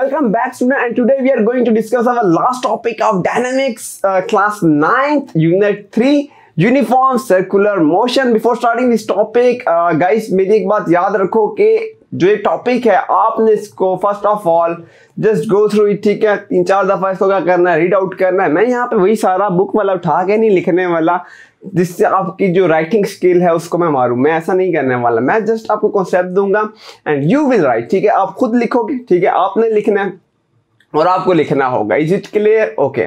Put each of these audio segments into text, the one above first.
Welcome back, student, and today we are going to discuss our last topic of dynamics, class 9th, unit 3, uniform circular motion. Before starting this topic, guys, मेरी एक बात याद रखो कि जो ये topic है आपने इसको first of all just go through it, ठीक है। 3-4 दफा इसको क्या करना है, रीड आउट करना है। मैं यहाँ पे वही सारा बुक वाला उठा के नहीं लिखने वाला जिससे आपकी जो राइटिंग स्किल है उसको मैं मारूं। मैं ऐसा नहीं करने वाला, मैं जस्ट आपको कॉन्सेप्ट दूंगा एंड यू विल राइट, ठीक है। आप खुद लिखोगे, ठीक है, आपने लिखना है और आपको लिखना होगा। Is it clear? ओके,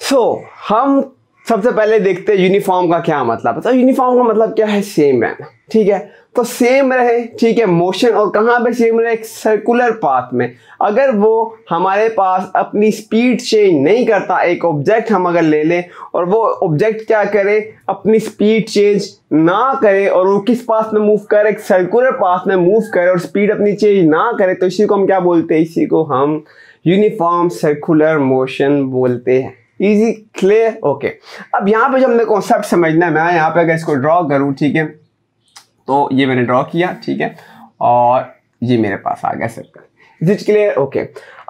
सो हम सबसे पहले देखते हैं यूनिफॉर्म का क्या मतलब है। तो यूनिफॉर्म का मतलब क्या है? सेम रहना, ठीक है। तो सेम रहे, ठीक है, मोशन, और कहाँ पे सेम रहे? एक सर्कुलर पाथ में। अगर वो हमारे पास अपनी स्पीड चेंज नहीं करता, एक ऑब्जेक्ट हम अगर ले लें और वो ऑब्जेक्ट क्या करे, अपनी स्पीड चेंज ना करे और वो किस पाथ में मूव करे, एक सर्कुलर पाथ में मूव करे और स्पीड अपनी चेंज ना करे, तो इसी को हम क्या बोलते हैं? इसी को हम यूनिफॉर्म सर्कुलर मोशन बोलते हैं। Easy, clear? ओके, अब यहाँ पे जो हमने कॉन्सेप्ट समझना है, मैं यहाँ पे अगर इसको ड्रॉ करूँ, ठीक है, तो ये मैंने ड्रॉ किया, ठीक है, और ये मेरे पास आ गया circle. Is it clear? Okay,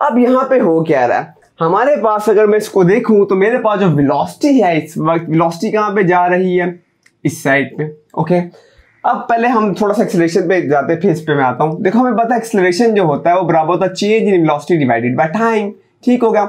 अब यहाँ पे हो क्या रहा है हमारे पास, अगर मैं इसको देखूं तो मेरे पास जो वेलोसिटी है इस वक्त, वेलोसिटी कहाँ पे जा रही है? इस साइड पे। ओके, अब पहले हम थोड़ा सा एक्सेलरेशन पे जाते हैं, फिर इस पे मैं आता हूँ। देखो, हमें पता है एक्सेलरेशन जो होता है वो बराबर होता है change in velocity divided by time, ठीक होगा।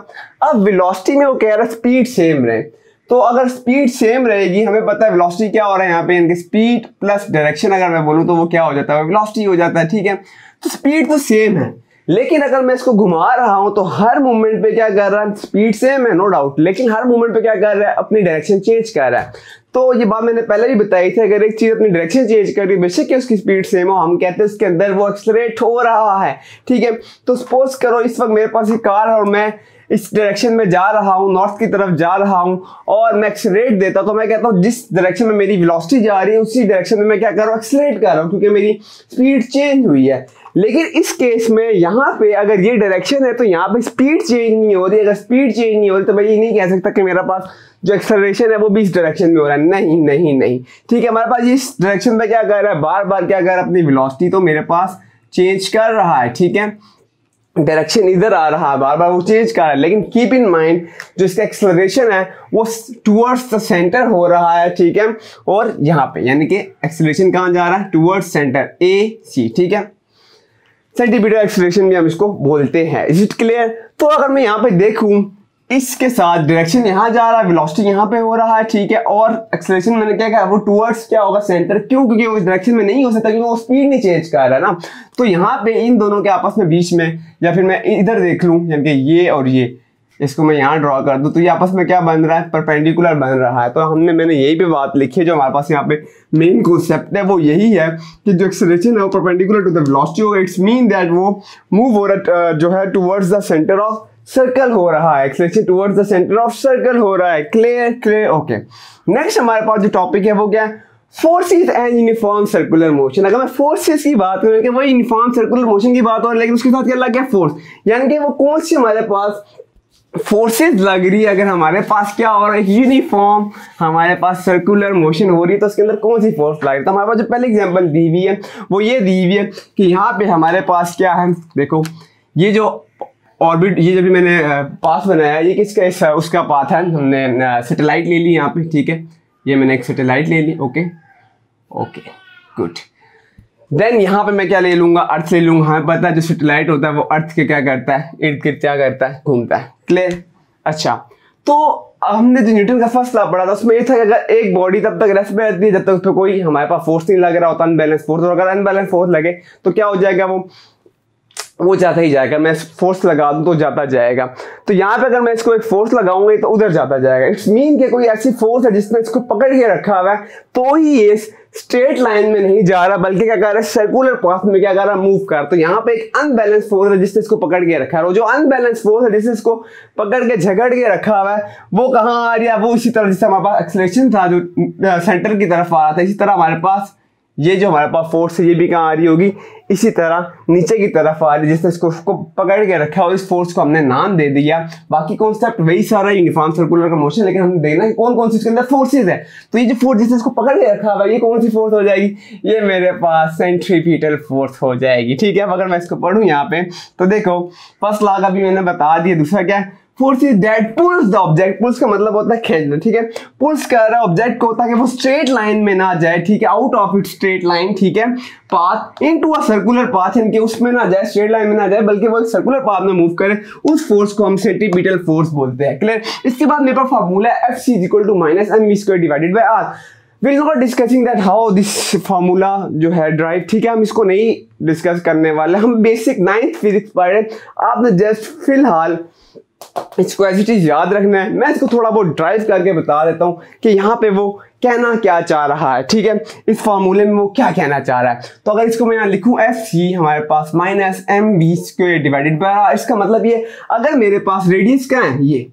अब वेलोसिटी में वो कह रहा है स्पीड सेम रहे, तो अगर स्पीड सेम रहेगी, हमें पता है वेलोसिटी क्या हो रहा है यहाँ पे, इनके स्पीड प्लस डायरेक्शन अगर मैं बोलूँ तो वो क्या हो जाता है? वेलोसिटी हो जाता है, ठीक है। तो स्पीड तो सेम है, लेकिन अगर मैं इसको घुमा रहा हूं तो हर मूवमेंट पे क्या कर रहा है? स्पीड सेम है, नो डाउट, लेकिन हर मूवमेंट पे क्या कर रहा है? अपनी डायरेक्शन चेंज कर रहा है। तो ये बात मैंने पहले भी बताई थी, अगर एक चीज अपनी डायरेक्शन चेंज कर रही है, बेशक उसकी स्पीड सेम हो, हम कहते हैं उसके अंदर वो एक्सेलरेट हो रहा है, ठीक है। तो सपोज करो इस वक्त मेरे पास एक कार है और मैं इस डायरेक्शन में जा रहा हूँ, नॉर्थ की तरफ जा रहा हूँ, और मैं एक्सेलरेट देता हूँ, तो मैं कहता हूँ जिस डायरेक्शन में मेरी वेलोसिटी जा रही है उसी डायरेक्शन में मैं क्या कर रहा हूँ? एक्सेलरेट कर रहा हूँ, क्योंकि मेरी स्पीड चेंज हुई है। लेकिन इस केस में यहाँ पे अगर ये डायरेक्शन है तो यहाँ पे स्पीड चेंज नहीं हो रही। अगर स्पीड चेंज नहीं हो रही तो मैं ये नहीं कह सकता कि मेरा पास जो एक्सेलरेशन है वो भी इस डायरेक्शन में हो रहा है। नहीं नहीं नहीं, ठीक है, हमारे पास इस डायरेक्शन में क्या कर रहा है? बार बार क्या कर रहा है? अपनी वेलोसिटी तो मेरे पास चेंज कर रहा है, ठीक है, डायरेक्शन इधर आ रहा है, बार बार वो चेंज कर रहा है। लेकिन कीप इन माइंड जो इसका एक्सेलरेशन है वो टुवर्ड्स द सेंटर हो रहा है, ठीक है। और यहाँ पे यानी कि एक्सेलरेशन कहाँ जा रहा है? टुवर्ड्स सेंटर, ए सी, ठीक है। सेंटीमीटर एक्सेलरेशन भी हम इसको बोलते हैं। Is it clear? तो अगर मैं यहाँ पे देखूं, इसके साथ डायरेक्शन यहाँ जा रहा है, वेलोसिटी यहाँ पे हो रहा है, ठीक है, और एक्सेलरेशन मैंने क्या कहा? वो टुवर्ड्स क्या होगा? सेंटर। क्यों? क्योंकि वो इस डायरेक्शन में नहीं हो सकता, क्योंकि वो स्पीड नहीं चेंज कर रहा है ना। तो यहाँ पे इन दोनों के आपस में बीच में, या फिर मैं इधर देख लूँ, यानी कि ये और ये, इसको मैं यहाँ ड्रॉ कर दूं, तो ये आपस में क्या बन रहा है? परपेंडिकुलर बन रहा है। तो मैंने यही पे बात लिखी है, जो हमारे पास यहाँ पे मेन कॉन्सेप्ट है वो यही है कि जो एक्सेलरेशन है वो परपेंडिकुलर टू द वेलोसिटी होगा। इट्स मीन दैट वो मूव हो रहा जो है towards the centre of circle हो रहा है। Acceleration towards the centre of circle हो रहा है। क्लियर? क्लियर? ओके, नेक्स्ट हमारे पास जो टॉपिक है वो क्या है? Forces and uniform circular motion. अगर मैं फोर्सेस की बात करूं कि वही यूनिफॉर्म सर्कुलर मोशन की बात हो, लेकिन उसके साथ क्या लग गया? फोर्स, यानी कि वो कौन सी हमारे पास फोर्सेस लग रही है। अगर हमारे पास क्या हो रहा है? यूनिफॉर्म हमारे पास सर्कुलर मोशन हो रही है, तो उसके अंदर कौन सी फोर्स लग रही है? तो हमारे पास जो पहले एग्जांपल दी हुई है वो ये दी हुई है कि यहाँ पे हमारे पास क्या है? देखो, ये जो ऑर्बिट, ये जब मैंने पाथ बनाया, ये किसका? उसका पाथ है। हमने सैटेलाइट ले ली यहाँ पे, ठीक है, ये मैंने एक सैटेलाइट ले ली। Okay okay, good. देन यहाँ पे मैं क्या ले लूंगा? अर्थ ले लूंगा। हमें पता है जो सैटेलाइट होता है वो अर्थ के क्या करता है? इर्द गिर्द क्या करता है? घूमता है। क्लियर? अच्छा, तो हमने जो न्यूटन का फर्स्ट लॉ पढ़ा था उसमें ये था कि अगर एक बॉडी तब तक रेस्ट में रहती है जब तक उस पर कोई हमारे पास फोर्स नहीं लग रहा होता, अनबैलेंस फोर्स। और अगर अनबैलेंस फोर्स लगे तो क्या हो जाएगा? वो जाता ही जाएगा। मैं फोर्स लगा दूं तो जाता जाएगा। तो यहाँ पे अगर मैं इसको एक फोर्स लगाऊंगा तो उधर जाता जाएगा। इट्स मीन कि कोई ऐसी फोर्स है जिसने इसको पकड़ के रखा हुआ है, तो ही ये स्ट्रेट लाइन में नहीं जा रहा, बल्कि क्या कर रहा है? सर्कुलर पाथ में क्या कर रहा है? मूव कर। तो यहाँ पे एक अनबैलेंस फोर्स है जिसने इसको पकड़ के रखा है, और जो अनबैलेंस फोर्स है जिसने इसको पकड़ के झगड़ के रखा हुआ है वो कहाँ आ रही है? वो इसी तरह जिससे हमारे पास एक्सेलरेशन था जो सेंटर की तरफ आ रहा था, इसी तरह हमारे पास ये जो हमारे पास फोर्स है ये भी कहाँ आ रही होगी, इसी तरह नीचे की तरफ आ रही है, जिसने इसको पकड़ के रखा और इस फोर्स को हमने नाम दे दिया। बाकी कॉन्सेप्ट वही सारा यूनिफॉर्म सर्कुलर का मोशन, लेकिन हम देखना है कौन कौन सी इसके अंदर फोर्सेज है। तो ये जो फोर्स जिसने इसको पकड़ के रखा है ये कौन सी फोर्स हो जाएगी, ये मेरे पास सेंट्रीपिटल फोर्स हो जाएगी। ठीक है, अगर मैं इसको पढ़ूं यहाँ पे तो देखो फर्स्ट लॉ का भी मैंने बता दिया, दूसरा क्या है, force is that pulls the object. Pulls का मतलब होता है खींचना। ठीक है, पुल्स कर रहा है ऑब्जेक्ट को ताकि वो स्ट्रेट लाइन में ना जाए। ठीक है, out of it straight line, ठीक है, path into a circular path, यानी कि उसमें ना जाए, स्ट्रेट लाइन में ना जाए, बल्कि वो एक सर्कुलर पाथ में मूव करे। उस फोर्स को हम सेंट्रीपिटल फोर्स बोलते हैं। क्लियर। इसके बाद मेरे पास फार्मूला है Fc = -mv² divided by r। We'll not discussing that how this formula जो है ड्राइव, ठीक है, हम इसको नहीं डिस्कस करने वाले, हम बेसिक 9th फिजिक्स पढ़ रहे। आपने जस्ट फिलहाल इसको एज इट इज याद रखना है। मैं इसको थोड़ा बहुत ड्राइव करके बता देता हूँ कि यहाँ पे वो कहना क्या चाह रहा है। ठीक है, इस फॉर्मूले में वो क्या कहना चाह रहा है। तो अगर इसको मैं यहाँ लिखूँ Fc हमारे पास -mv² डिवाइडेड बाय, इसका मतलब ये अगर मेरे पास रेडियस क्या है, ये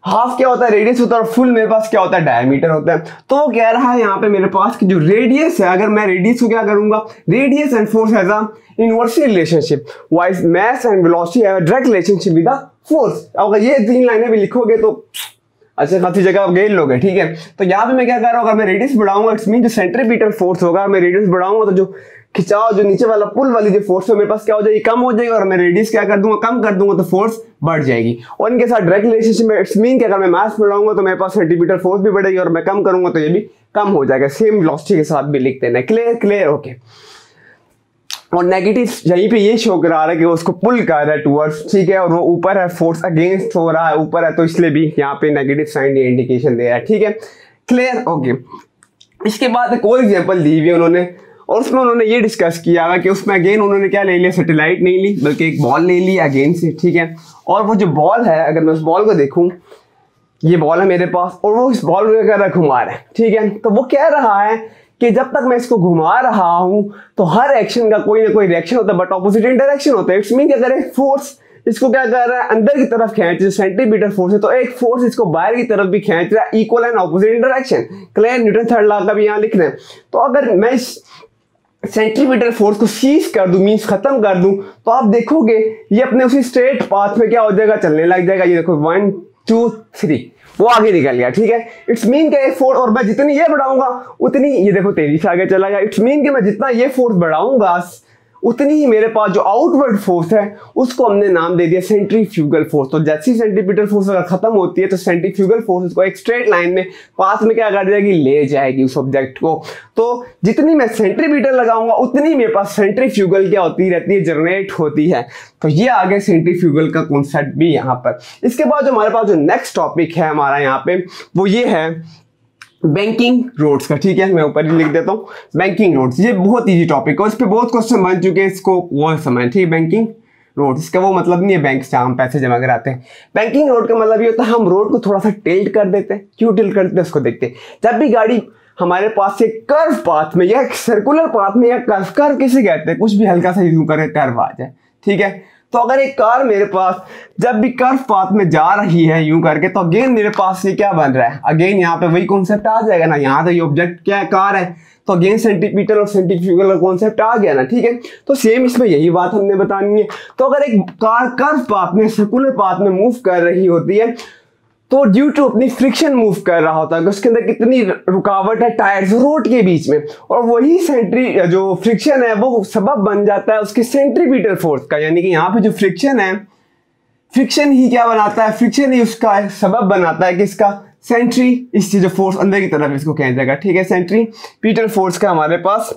हाफ क्या होता है रेडियस होता है, और फुल मेरे पास क्या होता है डायमीटर होता है। तो वो कह रहा है यहाँ पे मेरे पास कि जो रेडियस है, अगर मैं रेडियस को क्या करूंगा, radius and force has a inversely relationship, wise mass and velocity have a direct relationship with the force. अगर ये तीन लाइनें भी लिखोगे तो अच्छा खासी जगह आप गेल लोगे। ठीक है, तो यहाँ पे मैं क्या कर रहा हूँ, अगर मैं रेडियस बढ़ाऊंगा इट्स मीन जो सेंट्रीपिटल फोर्स होगा, मैं रेडियस बढ़ाऊंगा तो जो खिंचाव, जो नीचे वाला पुल वाली जो फोर्स है मेरे पास क्या हो जाएगी, कम हो जाएगी। और मैं रेडियस क्या कर दूंगा, कम कर दूंगा, तो फोर्स बढ़ जाएगी। और इनके साथ डायरेक्ट रिलेशनशिप में इट्स मीन कि अगर मैं मास बढ़ाऊंगा तो मेरे पास सेंटीमीटर फोर्स भी बढ़ेगी, और मैं कम करूंगा तो ये भी कम हो जाएगा। सेम वेलोसिटी के साथ भी लिख देना। Clear clear okay. और नेगेटिव यहीं पे ये शो करा रहा है कि वो उसको पुल कर रहा है टूवर्ड्स, ठीक है, और वो ऊपर है, फोर्स अगेंस्ट हो रहा है, ऊपर है, तो इसलिए भी यहाँ पे नेगेटिव साइन ये इंडिकेशन दे रहा है। ठीक है, क्लियर ओके। इसके बाद एक और एग्जांपल दी हुई है उन्होंने, और उसमें उन्होंने ये डिस्कस किया है कि उसमें अगेन उन्होंने क्या ले लिया, सैटेलाइट नहीं ली बल्कि एक बॉल ले ली अगेन से। ठीक है, और वो जो बॉल है, अगर मैं उस बॉल को देखूं, ये बॉल है मेरे पास, और वो इस बॉल को क्या घुमा रहा है। ठीक है, तो वो कह रहा है कि जब तक मैं इसको घुमा रहा हूं तो हर एक्शन का कोई ना कोई रिएक्शन होता है, बट ऑपोजिट डायरेक्शन होता है। इट्स मीन कि अगर एक फोर्स इसको क्या कर रहा है, अंदर की तरफ खींच, जो सेंटीमीटर फोर्स है, तो एक फोर्स इसको बाहर की तरफ भी खींच रहा है, equal and opposite direction. Clear, Newton third law का भी यहाँ लिख रहे हैं। तो अगर मैं इस सेंटीमीटर फोर्स को सीज कर दूं, मींस खत्म कर दूं, तो आप देखोगे ये अपने उसी स्ट्रेट पाथ में क्या हो जाएगा, चलने लग जाएगा। ये देखो 1 2 3 वो आगे निकल गया। ठीक है, इट्स मीन के फोर्स, और मैं जितनी ये बढ़ाऊंगा उतनी ये देखो तेजी से आगे चला गया। इट्स मीन कि मैं जितना ये फोर्स बढ़ाऊंगा उतनी ही मेरे पास जो आउटवर्ड फोर्स है उसको हमने नाम दे दिया सेंट्रीफ्यूगल फोर्स। तो जैसी सेंटीमीटर फोर्स अगर खत्म होती है तो सेंट्रीफ्यूगल फोर्स को एक स्ट्रेट लाइन में पास में क्या कर जाएगी, ले जाएगी उस ऑब्जेक्ट को। तो जितनी मैं सेंट्रीमीटर लगाऊंगा उतनी मेरे पास सेंट्रीफ्यूगल क्या होती रहती है, जनरेट होती है। तो ये आ गया सेंट्रीफ्यूगल का कॉन्सेप्ट भी यहाँ पर। इसके बाद जो हमारे पास जो नेक्स्ट टॉपिक है हमारा यहाँ पे, वो ये है बैंकिंग रोड्स का। ठीक है, मैं ऊपर ही लिख देता हूँ बैंकिंग रोड्स। ये बहुत इजी टॉपिक है, इस पे बहुत क्वेश्चन बन चुके हैं, इसको वो समझ। ठीक है, बैंकिंग रोड, इसका वो मतलब नहीं है बैंक से हम पैसे जमा कराते हैं। बैंकिंग रोड का मतलब ये होता है हम रोड को थोड़ा सा टिल्ट कर देते हैं। क्यों टिल्ट करते हैं उसको देखते हैं। जब भी गाड़ी हमारे पास से कर्व पाथ में या सर्कुलर पाथ में, या कर्व किसे कहते हैं, कुछ भी हल्का सा यूं करे कर्व आ जाए। ठीक है, तो अगर एक कार मेरे पास जब भी कर्व पाथ में जा रही है यूं करके, तो अगेन मेरे पास ये क्या बन रहा है, अगेन यहाँ पे वही कॉन्सेप्ट आ जाएगा ना। यहाँ तो ये ऑब्जेक्ट क्या है, कार है, तो अगेन सेंटीमीटर और सेंट्रीफ्यूगल का कॉन्सेप्ट आ गया ना। ठीक है, तो सेम इसमें यही बात हमने बतानी है। तो अगर एक कार कर्व पाथ में, सर्कुलर पाथ में मूव कर रही होती है, तो ड्यू टू अपनी फ्रिक्शन मूव कर रहा होता है, उसके अंदर कितनी रुकावट है टायर्स रोड के बीच में, और वही जो फ्रिक्शन है वो सबब बन जाता है उसके सेंट्रीपिटल फोर्स का। यानी कि यहाँ पे जो फ्रिक्शन है, फ्रिक्शन ही क्या बनाता है, फ्रिक्शन ही उसका सबब बनाता है कि इसका इससे जो फोर्स अंदर की तरफ इसको कहा जाएगा। ठीक है, सेंट्रीपिटल फोर्स का हमारे पास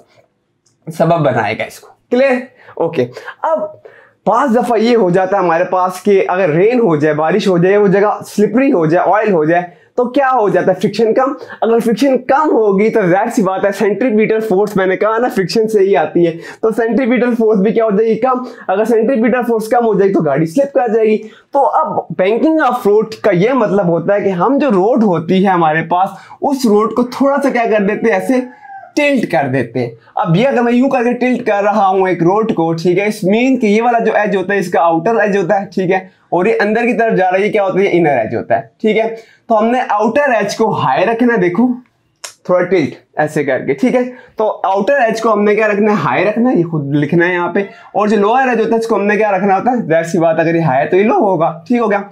सबब बनाएगा इसको। Clear okay. अब 5 दफा ये हो जाता है हमारे पास कि अगर रेन हो जाए, बारिश हो जाए, वो जगह स्लिपरी हो जाए, ऑयल हो जाए, तो क्या हो जाता है, फ्रिक्शन कम। अगर फ्रिक्शन कम होगी तो जाहिर सी बात है सेंट्रीपिटल फोर्स, मैंने कहा ना फ्रिक्शन से ही आती है, तो सेंट्रीपिटल फोर्स भी क्या हो जाएगी, कम। अगर सेंट्रीपिटल फोर्स कम हो जाएगी तो गाड़ी स्लिप कर जाएगी। तो अब बैंकिंग ऑफ रोड का ये मतलब होता है कि हम जो रोड होती है हमारे पास, उस रोड को थोड़ा सा क्या कर देते हैं, ऐसे टिल्ट कर देते हैं। अब ये अगर मैं यूं करके टिल्ट कर रहा हूं एक रोड को, ठीक है, इस मीन कि ये वाला जो एज होता है इसका आउटर एज होता है। ठीक है, और ये अंदर की तरफ जा रही है क्या होता है, इनर एज होता है। ठीक है, तो हमने आउटर एज को हाई रखना। देखो थोड़ा टिल्ट ऐसे करके, ठीक है। तो आउटर एज को हमने क्या रखना है, हाई रखना है, ये खुद लिखना है यहाँ पे। और जो लोअर एज होता है इसको हमने क्या रखना होता है, दैट्स सी बात, अगर ये हाई है तो ये लो होगा, ठीक हो गया।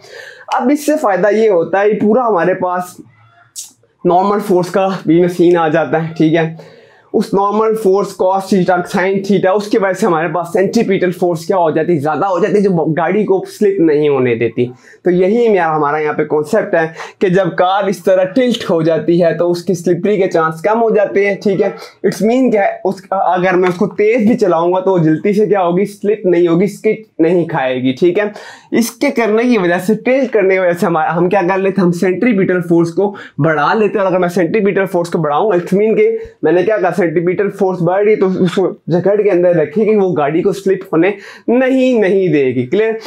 अब इससे फायदा ये होता है, ये पूरा हमारे पास नॉर्मल फोर्स का भी में सीन आ जाता है, ठीक है। उस normal force cos theta sine theta उसके वजह से हमारे पास सेंट्रीपिटल फोर्स क्या हो जाती है, ज़्यादा हो जाती है, जो गाड़ी को स्लिप नहीं होने देती। तो यही हमारा यहाँ पे कॉन्सेप्ट है कि जब कार इस तरह टिल्ट हो जाती है तो उसकी स्लिपरी के चांस कम हो जाते हैं, ठीक है। इट्स मीन क्या है, अगर मैं उसको तेज भी चलाऊंगा तो जल्दी से क्या होगी, स्लिप नहीं होगी, स्किड नहीं खाएगी, ठीक है। इसके करने की वजह से, टिल्ट करने की वजह से हम क्या कर लेते हैं, हम सेंट्रीपिटल फोर्स को बढ़ा लेते हैं। और अगर मैं सेंट्रीपिटल फोर्स को बढ़ाऊंगा, इट्स मीन के मैंने क्या कहा, सेंट्रीपिटल फोर्स बढ़ रही तो उसको जकड़ के अंदर रखेगी, वो गाड़ी को स्लिप होने नहीं देगी। क्लियर।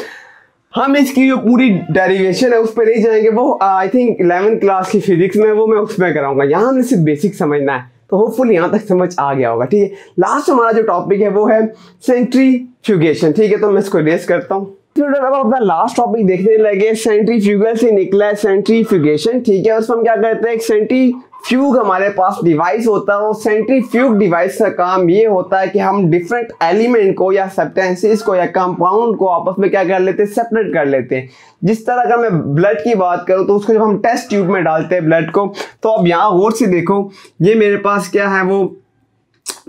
हम इसकी जो पूरी डेरिवेशन है उस पर नहीं जाएंगे, वो आई थिंक 11th क्लास की फिजिक्स में वो मैं उसमें कराऊंगा। यहाँ हमें सिर्फ बेसिक समझना है, तो होपफुली यहाँ तक समझ आ गया होगा, ठीक है। लास्ट हमारा जो टॉपिक है वो है सेंट्रीफ्यूगेशन, ठीक है। तो मैं इसको रेस करता हूँ। अब अपना लास्ट टॉपिक देखने लगे, सेंट्रीफ्यूगल से निकला है सेंट्रीफ्यूगेशन, ठीक है। उसमें हम क्या करते हैं, एक सेंट्रीफ्यूग हमारे पास डिवाइस होता है। वो सेंट्रीफ्यूग डिवाइस का काम ये होता है कि हम डिफरेंट एलिमेंट को या सब्सटेंसेस को या कंपाउंड को आपस में क्या कर लेते हैं, सेपरेट कर लेते हैं। जिस तरह का मैं ब्लड की बात करूं तो उसको जब हम टेस्ट ट्यूब में डालते हैं ब्लड को, तो अब यहाँ गौर से देखो, ये मेरे पास क्या है, वो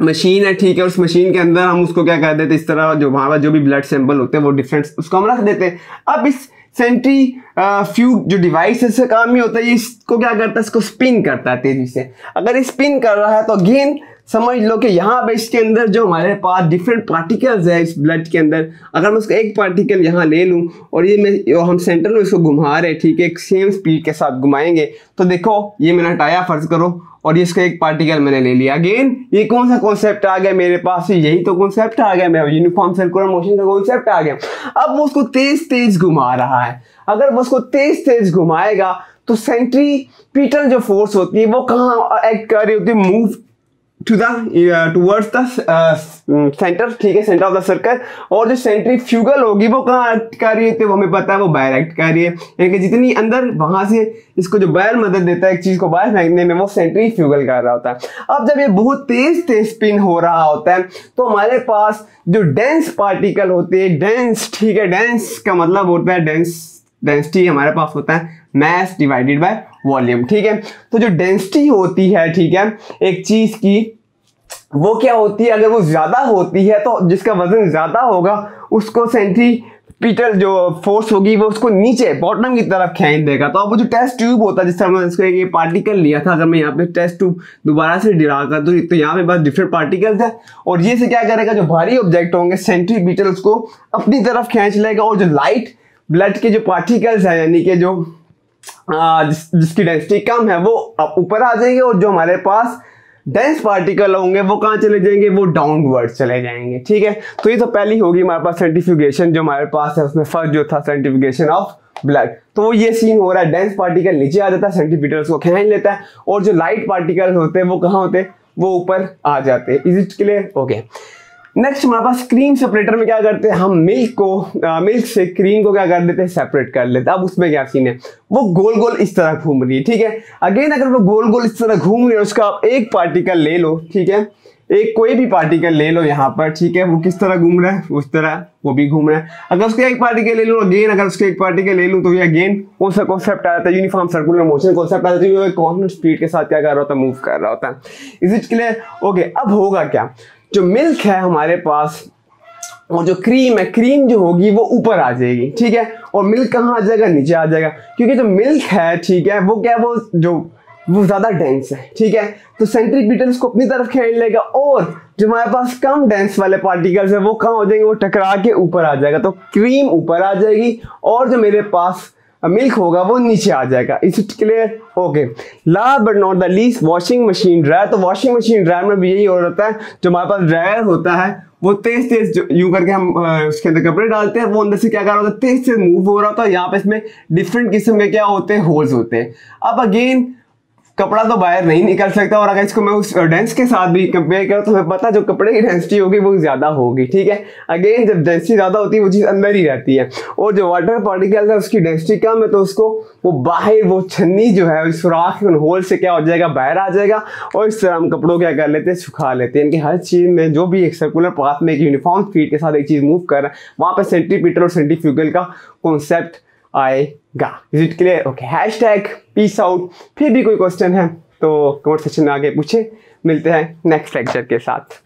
मशीन है, ठीक है। उस मशीन के अंदर हम उसको क्या कर देते हैं, इस तरह जो हमारा जो भी ब्लड सैंपल होते हैं वो डिफरेंट उसको हम रख देते हैं। अब इस सेंट्रीफ्यूग जो डिवाइस है इसका काम ही होता है, ये इसको क्या करता है, इसको स्पिन करता है तेजी से। अगर ये स्पिन कर रहा है तो अगेन समझ लो कि यहाँ पे इसके अंदर जो हमारे पास डिफरेंट पार्टिकल्स है इस ब्लड के अंदर, अगर मैं उसका एक पार्टिकल यहाँ ले लूँ और ये हम सेंटर में इसको घुमा रहे, ठीक है, एक सेम स्पीड के साथ घुमाएंगे, तो देखो ये मैंने हटाया फर्ज करो, और इसका एक पार्टिकल मैंने ले लिया। अगेन ये कौन सा कॉन्सेप्ट आ गया मेरे पास, यही तो कॉन्सेप्ट आ गया, मेरा यूनिफॉर्म सर्कुलर मोशन का कॉन्सेप्ट आ गया। अब वो उसको तेज घुमा रहा है, अगर वो उसको तेज घुमाएगा तो सेंट्रीपिटल जो फोर्स होती है वो कहाँ एक्ट कर रही होती है, मूव टूवर्ड्स द सेंटर, ठीक है, सेंटर ऑफ द सर्कल। और जो सेंट्रीफ्यूगल होगी वो कहाँ एक्ट कर रही है, वो हमें पता है, वो बाहर एक्ट कर रही है, यानी कि जितनी अंदर वहां से इसको जो बाहर मदद देता है एक चीज को बाहर फेंकने में, वो सेंट्रीफ्यूगल कर रहा होता है। अब जब ये बहुत तेज स्पिन हो रहा होता है तो हमारे पास जो डेंस पार्टिकल होते हैं, डेंस, ठीक है, डेंस का मतलब होता है डेंसिटी हमारे पास होता है मास डिवाइडेड बाय वॉल्यूम, ठीक है। तो जो डेंसिटी होती है, ठीक है, एक चीज की, वो क्या होती है, अगर वो ज्यादा होती है तो जिसका वजन ज्यादा होगा उसको सेंट्रीपिटल जो फोर्स होगी वो उसको नीचे बॉटम की तरफ खींच देगा। तो अब वो जो टेस्ट ट्यूब होता है, जिस तरह मैंने इसको एक पार्टिकल लिया था, अगर मैं यहाँ पे टेस्ट ट्यूब दोबारा से डिरा कर दूं तो यहाँ पे बस डिफरेंट पार्टिकल्स है, और ये से क्या करेगा, जो भारी ऑब्जेक्ट होंगे सेंट्रीपिटल उसको अपनी तरफ खींच लेगा, और जो लाइट ब्लड के जो पार्टिकल्स है, यानी कि जो जिसकी डेंसिटी कम है, वो ऊपर आ जाएंगे, और जो हमारे पास डेंस पार्टिकल होंगे वो कहाँ चले जाएंगे, वो डाउनवर्ड चले जाएंगे, ठीक है। तो ये तो पहली होगी हमारे पास सेंट्रीफ्यूगेशन जो हमारे पास है, उसमें फर्स्ट जो था सेंट्रीफ्यूगेशन ऑफ ब्लड, तो वो ये सीन हो रहा है, डेंस पार्टिकल नीचे आ जाता है, सेंट्रीपिटल को खींच लेता है, और जो लाइट पार्टिकल होते हैं वो कहाँ होते हैं, वो ऊपर आ जाते हैं। Is it clear? Okay. Next हमारे पास क्रीम सेपरेटर में क्या करते हैं, हम मिल्क से क्रीम को क्या कर देते हैं, सेपरेट कर लेते हैं। अब उसमें क्या सीन है, वो गोल गोल इस तरह घूम रही है, ठीक है। अगेन अगर वो गोल गोल इस तरह घूम रही है, उसका आप एक पार्टिकल ले लो, ठीक है, एक कोई भी पार्टिकल ले लो यहाँ पर, ठीक है, वो किस तरह घूम रहा है, उस तरह वो भी घूम रहा है। अगर उसके एक पार्टिकल ले लूँ, अगेन अगर उसके एक पार्टिकल ले लूँ, तो ये अगेन कौन सा कॉन्सेप्ट आता है, यूनिफॉर्म सर्कुलर मोशन कॉन्सेप्ट आता है, कांस्टेंट स्पीड के साथ क्या कर रहा होता है, मूव कर रहा होता है। Is it clear? ओके। अब होगा क्या, जो मिल्क है हमारे पास और जो क्रीम है, क्रीम जो होगी वो ऊपर आ जाएगी, ठीक है, और मिल्क कहाँ आ जाएगा, नीचे आ जाएगा, क्योंकि जो मिल्क है, ठीक है, वो क्या, वो ज्यादा डेंस है, ठीक है। तो सेंट्रीपिटल को अपनी तरफ खींच लेगा, और जो हमारे पास कम डेंस वाले पार्टिकल्स है वो कहाँ हो जाएंगे, वो टकरा के ऊपर आ जाएगा, तो क्रीम ऊपर आ जाएगी, और जो मेरे पास मिल्क होगा वो नीचे आ जाएगा। Is it clear? Okay. Last but not the least, washing machine dryer. तो वॉशिंग मशीन ड्रायर में भी यही हो रहा है, जो हमारे पास ड्रायर होता है वो तेज यूं करके हम उसके अंदर कपड़े डालते हैं, वो अंदर से क्या कर रहा होता है, तेज से मूव हो रहा होता है। यहाँ पे इसमें डिफरेंट किस्म के क्या होते हैं, होल्स होते हैं। अब अगेन कपड़ा तो बाहर नहीं निकल सकता, और अगर इसको मैं उस डेंस के साथ भी कंपेयर करूँ तो हमें पता जो कपड़े की डेंसिटी होगी वो ज़्यादा होगी, ठीक है। अगेन जब डेंसिटी ज़्यादा होती है वो चीज़ अंदर ही रहती है, और जो वाटर पार्टिकल है उसकी डेंसिटी कम है, तो उसको वो बाहर वो छन्नी जो है सुराख होल से क्या हो जाएगा, बाहर आ जाएगा। और इस तरह हम कपड़ों क्या कर लेते हैं, सुखा लेते हैं। इनकी हर चीज़ में जो भी एक सर्कुलर पाथ में एक यूनिफॉर्म स्पीड के साथ एक चीज़ मूव कर रहा है, वहाँ पर सेंट्रीपिटल और सेंट्रीफ्यूगल का कॉन्सेप्ट आएगा। Is it clear? Okay, hashtag peace out. फिर भी कोई क्वेश्चन है तो कमेंट सेक्शन में आगे पूछे। मिलते हैं नेक्स्ट लेक्चर के साथ।